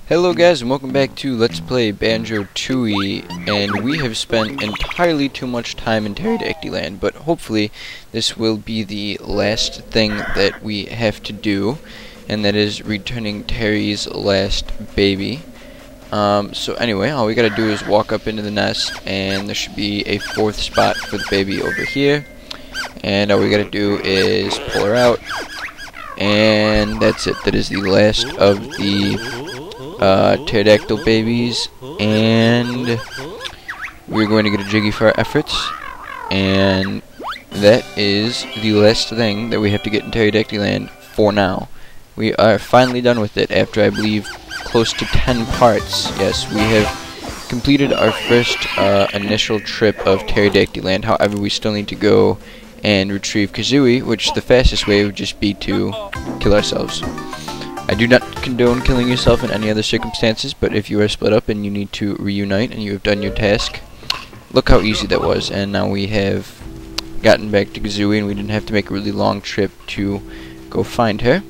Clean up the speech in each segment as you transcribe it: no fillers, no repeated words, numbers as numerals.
Hello guys, and welcome back to Let's Play Banjo-Tooie, and we have spent entirely too much time in Terrydactyland, but hopefully this will be the last thing that we have to do, and that is returning Terry's last baby. So anyway, all we gotta do is walk up into the nest, and there should be a fourth spot for the baby over here, and all we gotta do is pull her out, and that's it. That is the last of the pterodactyl babies, and we're going to get a Jiggy for our efforts, and that is the last thing that we have to get in Terrydactyland for now. We are finally done with it after, I believe, close to 10 parts. Yes, we have completed our first initial trip of Terrydactyland. However, we still need to go and retrieve Kazooie, which the fastest way would just be to kill ourselves. I do not condone killing yourself in any other circumstances, but if you are split up and you need to reunite and you have done your task, look how easy that was. And now we have gotten back to Kazooie, and we didn't have to make a really long trip to go find her.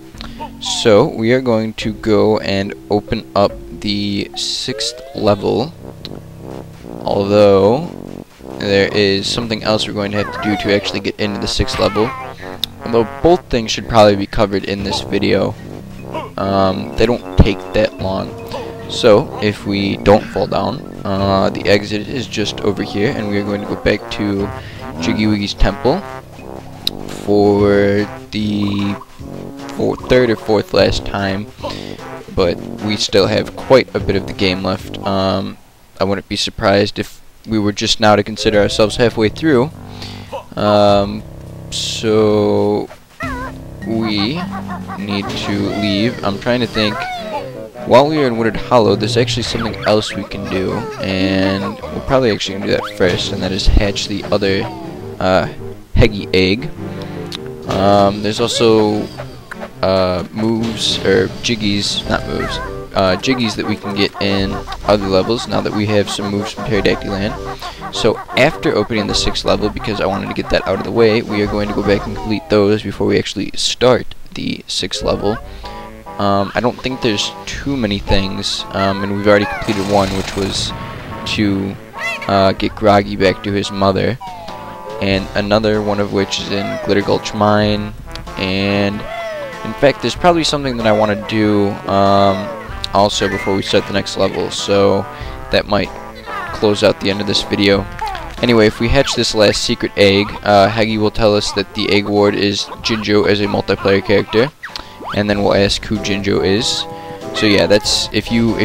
So we are going to go and open up the 6th level, although there is something else we're going to have to do to actually get into the 6th level, although both things should probably be covered in this video. They don't take that long. So if we don't fall down, the exit is just over here, and we are going to go back to Jiggy Wiggy's temple for the third or fourth last time, but we still have quite a bit of the game left. I wouldn't be surprised if we were just now to consider ourselves halfway through. So we need to leave. I'm trying to think. While we are in Wooded Hollow, there's actually something else we can do, and we're probably actually going to do that first, and that is hatch the other Heggy egg. There's also moves, or Jiggies, not moves, Jiggies that we can get in other levels now that we have some moves from Terrydactyland. So after opening the 6th level, because I wanted to get that out of the way, we are going to go back and complete those before we actually start the 6th level. I don't think there's too many things, and we've already completed one, which was to get Groggy back to his mother, and another one of which is in Glitter Gulch Mine, and in fact there's probably something that I want to do also before we start the next level, so that might close out the end of this video. Anyway, if we hatch this last secret egg, Heggy will tell us that the egg ward is Jinjo as a multiplayer character, and then we'll ask who Jinjo is. So yeah, that's if you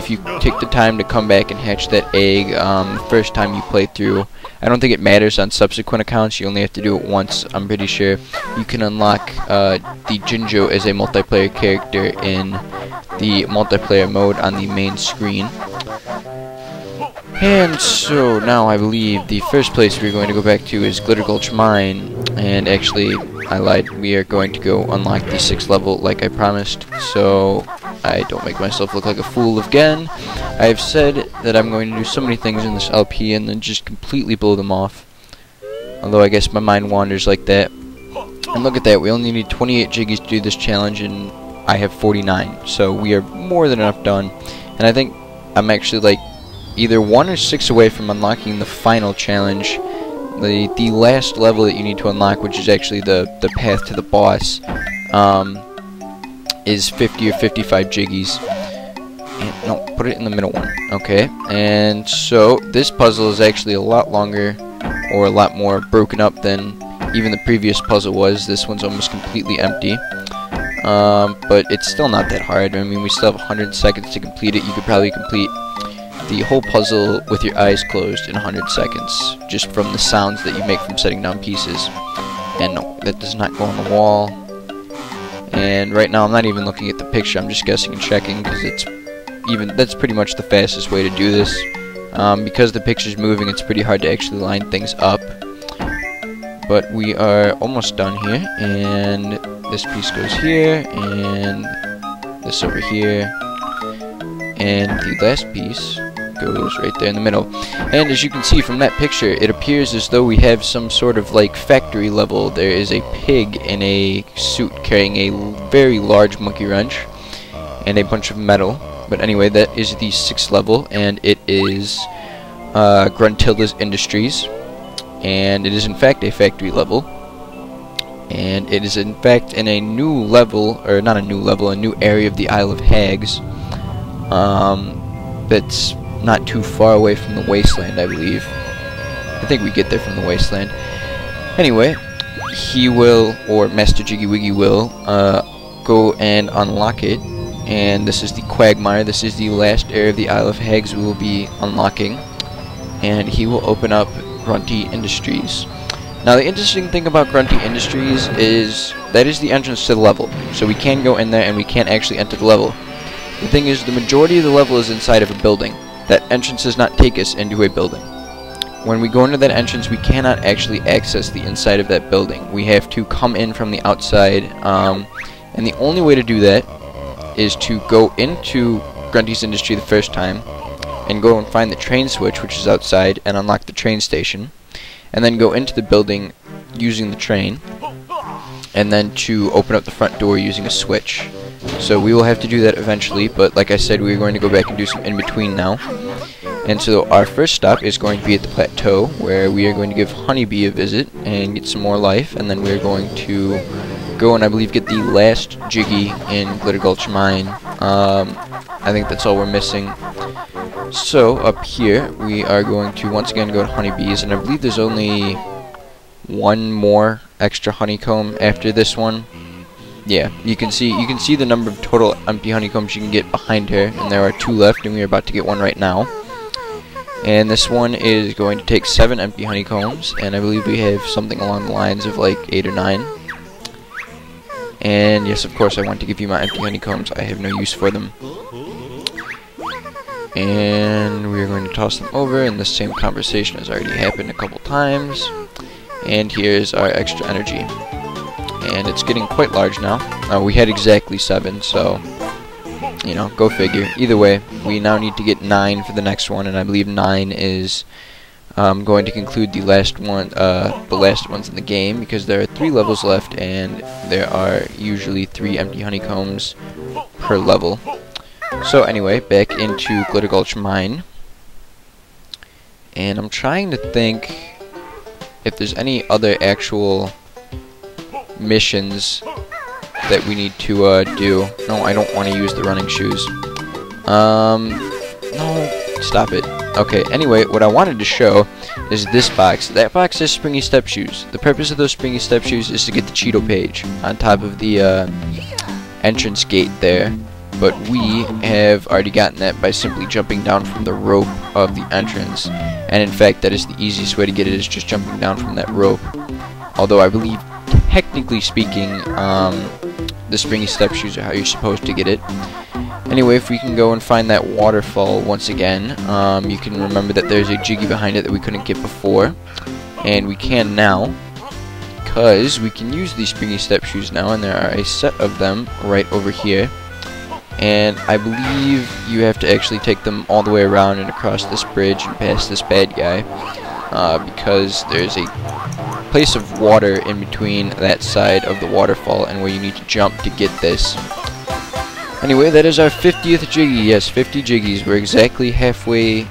take the time to come back and hatch that egg the first time you play through. I don't think it matters on subsequent accounts. You only have to do it once, I'm pretty sure. You can unlock the Jinjo as a multiplayer character in the multiplayer mode on the main screen. And so now I believe the first place we're going to go back to is Glitter Gulch Mine, and actually I lied, we are going to go unlock the 6th level like I promised, so I don't make myself look like a fool again. I've said that I'm going to do so many things in this LP and then just completely blow them off, although I guess my mind wanders like that. And look at that, we only need 28 Jiggies to do this challenge, and I have 49, so we are more than enough done. And I think I'm actually like either 1 or 6 away from unlocking the final challenge, the last level that you need to unlock, which is actually the path to the boss, is 50 or 55 Jiggies. And, no, put it in the middle one. Okay, and so this puzzle is actually a lot longer, or a lot more broken up than even the previous puzzle was. This one's almost completely empty. But it's still not that hard. I mean, we still have 100 seconds to complete it. You could probably complete the whole puzzle with your eyes closed in 100 seconds, just from the sounds that you make from setting down pieces. And no, that does not go on the wall. And right now I'm not even looking at the picture, I'm just guessing and checking, because that's pretty much the fastest way to do this. Because the picture's moving, it's pretty hard to actually line things up. But we are almost done here, and this piece goes here, and this over here, and the last piece goes right there in the middle. And as you can see from that picture, it appears as though we have some sort of like factory level. There is a pig in a suit carrying a very large monkey wrench and a bunch of metal. But anyway, that is the 6th level, and it is Gruntilda's Industries, and it is in fact a factory level, and it is in fact in a new level, or not a new level, a new area of the Isle of Hags, that's not too far away from the wasteland, I believe. I think we get there from the wasteland. Anyway, he will, or Master Jiggy Wiggy will, go and unlock it, and this is the Quagmire. This is the last area of the Isle of Hags we will be unlocking, and he will open up Grunty Industries. Now, the interesting thing about Grunty Industries is that is the entrance to the level, so we can go in there and we can't actually enter the level. The thing is, the majority of the level is inside of a building. That entrance does not take us into a building. When we go into that entrance, we cannot actually access the inside of that building. We have to come in from the outside, and the only way to do that is to go into Grunty's Industry the first time, and go and find the train switch, which is outside, and unlock the train station, and then go into the building using the train, and then to open up the front door using a switch. So we will have to do that eventually, but like I said, we're going to go back and do some in-between now. And so our first stop is going to be at the plateau, where we are going to give Honeybee a visit and get some more life, and then we're going to go and I believe get the last Jiggy in Glitter Gulch Mine. I think that's all we're missing. So up here we are going to once again go to Honeybees, and I believe there's only one more extra honeycomb after this one. Yeah, you can see the number of total empty honeycombs you can get behind her, and there are 2 left, and we are about to get one right now. And this one is going to take 7 empty honeycombs, and I believe we have something along the lines of like 8 or 9. And yes, of course, I want to give you my empty honeycombs. I have no use for them. And we're going to toss them over, and the same conversation has already happened a couple times. And here's our extra energy. And it's getting quite large now. We had exactly 7, so, you know, go figure. Either way, we now need to get 9 for the next one, and I believe 9 is going to conclude the last one, the last ones in the game, because there are 3 levels left, and there are usually 3 empty honeycombs per level. So anyway, back into Glitter Gulch Mine, and I'm trying to think if there's any other actual missions that we need to do. No, I don't want to use the running shoes. No, stop it. Okay, anyway, what I wanted to show is this box. That box has Springy Step Shoes. The purpose of those Springy Step Shoes is to get the Cheeto page on top of the entrance gate there. But we have already gotten that by simply jumping down from the rope of the entrance. And in fact, that is the easiest way to get it, is just jumping down from that rope. Although I believe, technically speaking, the Springy Step Shoes are how you're supposed to get it. Anyway, if we can go and find that waterfall once again, you can remember that there's a Jiggy behind it that we couldn't get before. And we can now, because we can use these Springy Step Shoes now, and there are a set of them right over here. And I believe you have to actually take them all the way around and across this bridge and past this bad guy, because there's a place of water in between that side of the waterfall and where you need to jump to get this. Anyway, that is our 50th Jiggy. Yes, 50 Jiggies. We're exactly halfway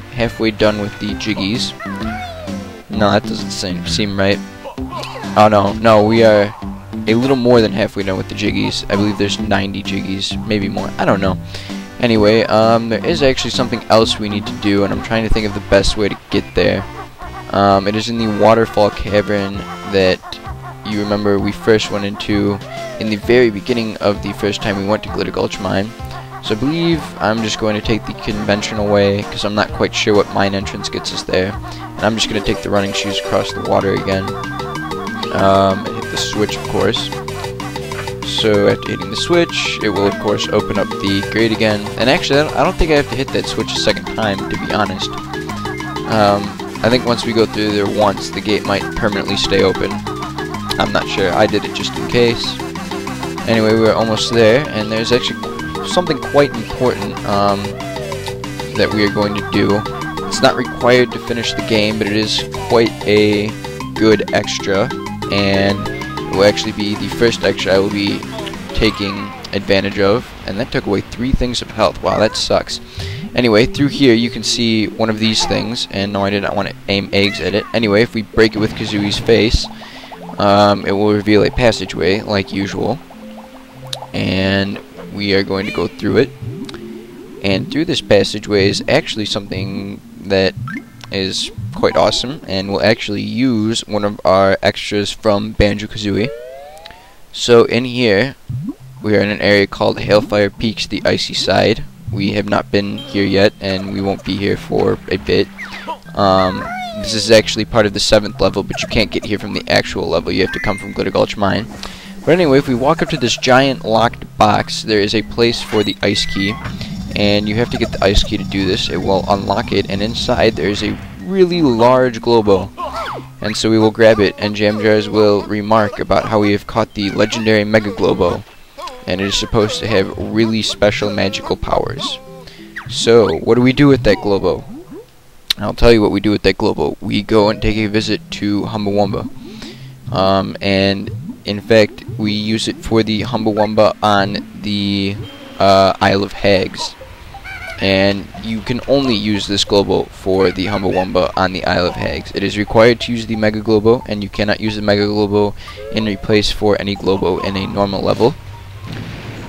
done with the Jiggies. No, that doesn't seem right. Oh no, we are a little more than halfway done with the Jiggies. I believe there's 90 Jiggies, maybe more. I don't know. Anyway, there is actually something else we need to do, and I'm trying to think of the best way to get there. It is in the waterfall cavern that you remember we first went into in the very beginning of the first time we went to Glitter Gulch Mine. So I believe I'm just going to take the conventional way, because I'm not quite sure what mine entrance gets us there. And I'm just going to take the running shoes across the water again. And hit the switch, of course. So after hitting the switch, it will of course open up the grate again. And actually, I don't think I have to hit that switch a second time, to be honest. I think once we go through there once, the gate might permanently stay open. I'm not sure. I did it just in case. Anyway, we're almost there, and there's actually something quite important that we are going to do. It's not required to finish the game, but it is quite a good extra, and it will actually be the first extra I will be taking advantage of, and that took away 3 things of health. Wow, that sucks. Anyway, through here you can see one of these things, and no, I did not want to aim eggs at it. Anyway, if we break it with Kazooie's face, it will reveal a passageway, like usual. And we are going to go through it. And through this passageway is actually something that is quite awesome, and we'll actually use one of our extras from Banjo-Kazooie. So in here, we are in an area called Hailfire Peaks, the Icy Side. We have not been here yet, and we won't be here for a bit. This is actually part of the 7th level, but you can't get here from the actual level. You have to come from Glitter Gulch Mine. But anyway, if we walk up to this giant locked box, there is a place for the ice key, and you have to get the ice key to do this. It will unlock it, and inside there is a really large Globo. And so we will grab it, and Jamjars will remark about how we have caught the legendary Mega Globo, and it is supposed to have really special magical powers. So, what do we do with that Globo? I'll tell you what we do with that Globo. We go and take a visit to Humbawamba. And in fact, we use it for the Humbawamba on the Isle of Hags. And you can only use this Globo for the Humbawamba on the Isle of Hags. It is required to use the Mega Globo, and you cannot use the Mega Globo in replace for any Globo in a normal level.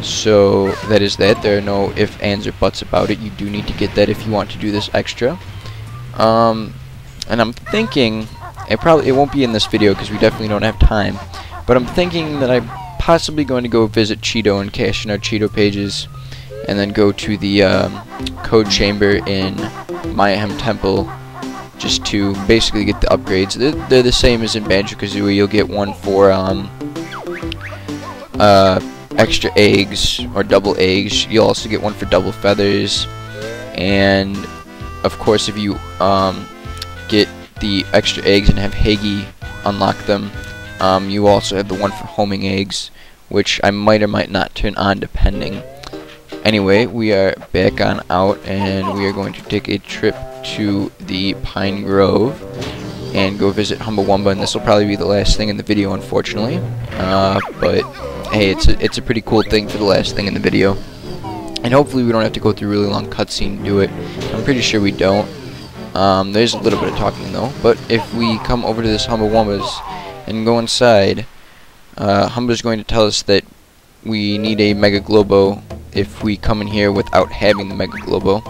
So that is that. There are no ifs, ands, or buts about it. You do need to get that if you want to do this extra. And I'm thinking, it won't be in this video because we definitely don't have time, but I'm thinking that I'm possibly going to go visit Cheeto and cash in our Cheeto pages, and then go to the code chamber in Mayhem Temple just to basically get the upgrades. They're the same as in Banjo-Kazooie. You'll get one for extra eggs or double eggs. You'll also get one for double feathers, and of course if you get the extra eggs and have Haggy unlock them, you also have the one for homing eggs, which I might or might not turn on depending. Anyway, we are back on out, and we are going to take a trip to the Pine Grove and go visit Humbawamba, and this will probably be the last thing in the video, unfortunately. But hey, it's a pretty cool thing for the last thing in the video. And hopefully we don't have to go through a really long cutscene to do it. I'm pretty sure we don't. There's a little bit of talking though. But if we come over to this Humbawamba's and go inside, Humba's going to tell us that we need a Mega Globo if we come in here without having the Mega Globo.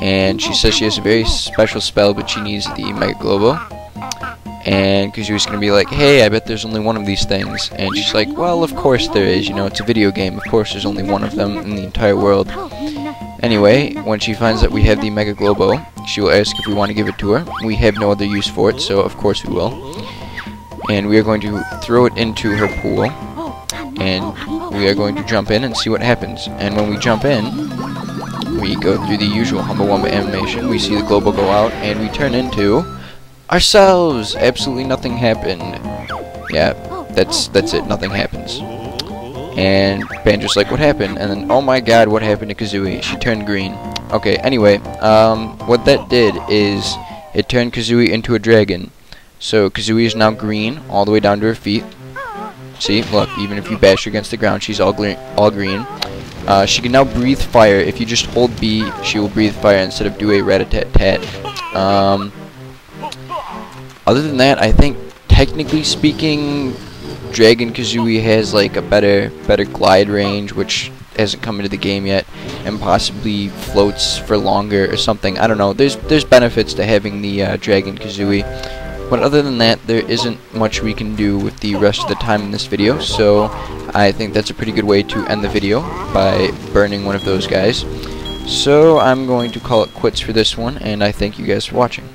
And she says she has a very special spell, but she needs the Mega Globo. And Kazooie's gonna be like, hey, I bet there's only one of these things. And she's like, well, of course there is, you know, it's a video game, of course there's only one of them in the entire world. Anyway, when she finds that we have the Mega Globo, she will ask if we want to give it to her. We have no other use for it, so of course we will. And we are going to throw it into her pool, and we are going to jump in and see what happens. And when we jump in, we go through the usual Humbawamba animation. We see the Globo go out, and we turn into ourselves. Absolutely nothing happened. Yeah, that's it. Nothing happens. And Banjo's like, what happened? And then, oh my god, what happened to Kazooie? She turned green. Okay, anyway, what that did is it turned Kazooie into a dragon. So Kazooie is now green all the way down to her feet. See, look, even if you bash her against the ground, she's all green. She can now breathe fire. If you just hold B, she will breathe fire instead of do a rat-a-tat-tat. Other than that, I think, technically speaking, Dragon Kazooie has like a better glide range, which hasn't come into the game yet, and possibly floats for longer or something. I don't know. There's benefits to having the Dragon Kazooie, but other than that, there isn't much we can do with the rest of the time in this video. So I think that's a pretty good way to end the video, by burning one of those guys. So I'm going to call it quits for this one, and I thank you guys for watching.